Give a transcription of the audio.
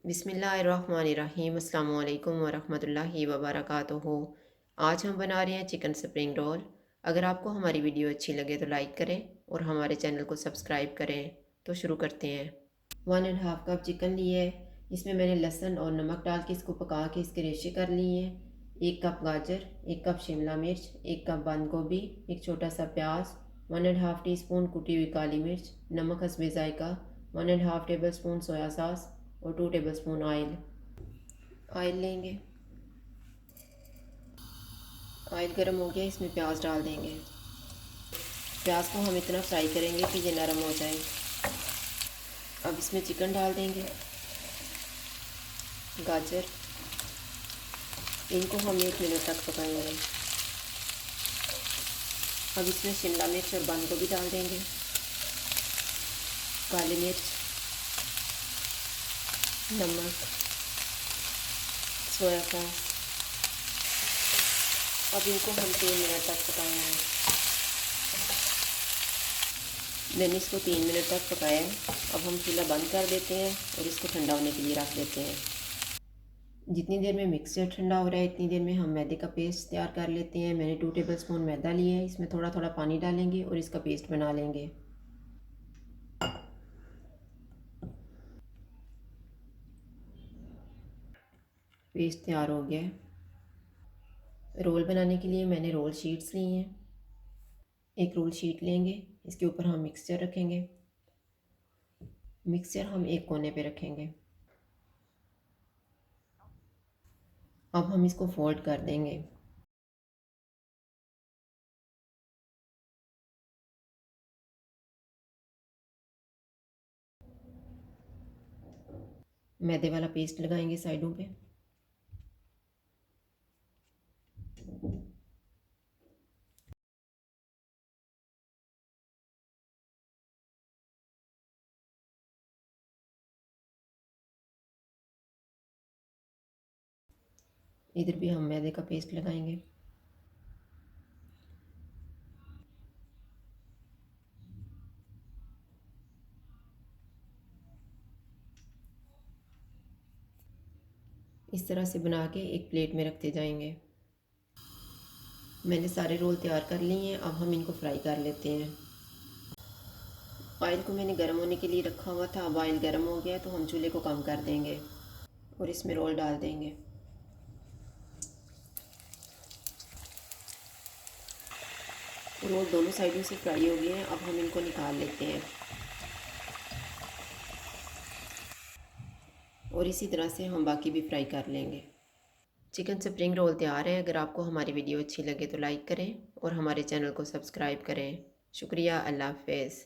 बिस्मिल्लाहिर्रहमानिर्रहीम अस्सलामु अलैकुम वरहमतुल्लाहि वबरकातुहू। आज हम बना रहे हैं चिकन स्प्रिंग रोल। अगर आपको हमारी वीडियो अच्छी लगे तो लाइक करें और हमारे चैनल को सब्सक्राइब करें। तो शुरू करते हैं। 1.5 कप चिकन लिए है। इसमें मैंने लहसुन और नमक डाल के इसको पका के इसके रेशे कर लिए हैं। 1 कप गाजर, 1 कप शिमला मिर्च, 1 कप बंद गोभी, एक छोटा सा प्याज, 1.5 टीस्पून कुटी हुई काली मिर्च, नमक हस्बे जायका, 1.5 टेबल स्पून सोया सॉस और 2 टेबल स्पून ऑयल लेंगे। ऑयल गर्म हो गया, इसमें प्याज डाल देंगे। प्याज को हम इतना फ्राई करेंगे कि ये नरम हो जाए। अब इसमें चिकन डाल देंगे, गाजर, इनको हम 1 मिनट तक पकाएंगे। अब इसमें शिमला मिर्च और बंद गोभी डाल देंगे, काली मिर्च, नमक, सोया सॉस। अब इनको हम 3 मिनट तक पकाएंगे। मैंने इसको 3 मिनट तक पकाया है। अब हम चूल्हा बंद कर देते हैं और इसको ठंडा होने के लिए रख देते हैं। जितनी देर में मिक्सचर ठंडा हो रहा है इतनी देर में हम मैदे का पेस्ट तैयार कर लेते हैं। मैंने 2 टेबल स्पून मैदा लिया है। इसमें थोड़ा थोड़ा पानी डालेंगे और इसका पेस्ट बना लेंगे। पेस्ट तैयार हो गया है। रोल बनाने के लिए मैंने रोल शीट्स ली हैं। एक रोल शीट लेंगे, इसके ऊपर हम मिक्सचर रखेंगे। मिक्सचर हम एक कोने पे रखेंगे। अब हम इसको फोल्ड कर देंगे। मैदे वाला पेस्ट लगाएंगे साइडों पे। इधर भी हम मैदे का पेस्ट लगाएंगे। इस तरह से बना के एक प्लेट में रखते जाएंगे। मैंने सारे रोल तैयार कर लिए हैं। अब हम इनको फ्राई कर लेते हैं। ऑयल को मैंने गर्म होने के लिए रखा हुआ था। अब ऑयल गर्म हो गया तो हम चूल्हे को कम कर देंगे और इसमें रोल डाल देंगे। रोल दोनों साइडों से फ्राई हो गए हैं। अब हम इनको निकाल लेते हैं और इसी तरह से हम बाकी भी फ्राई कर लेंगे। चिकन स्प्रिंग रोल तैयार है। अगर आपको हमारी वीडियो अच्छी लगे तो लाइक करें और हमारे चैनल को सब्सक्राइब करें। शुक्रिया। अल्लाह हाफ़िज़।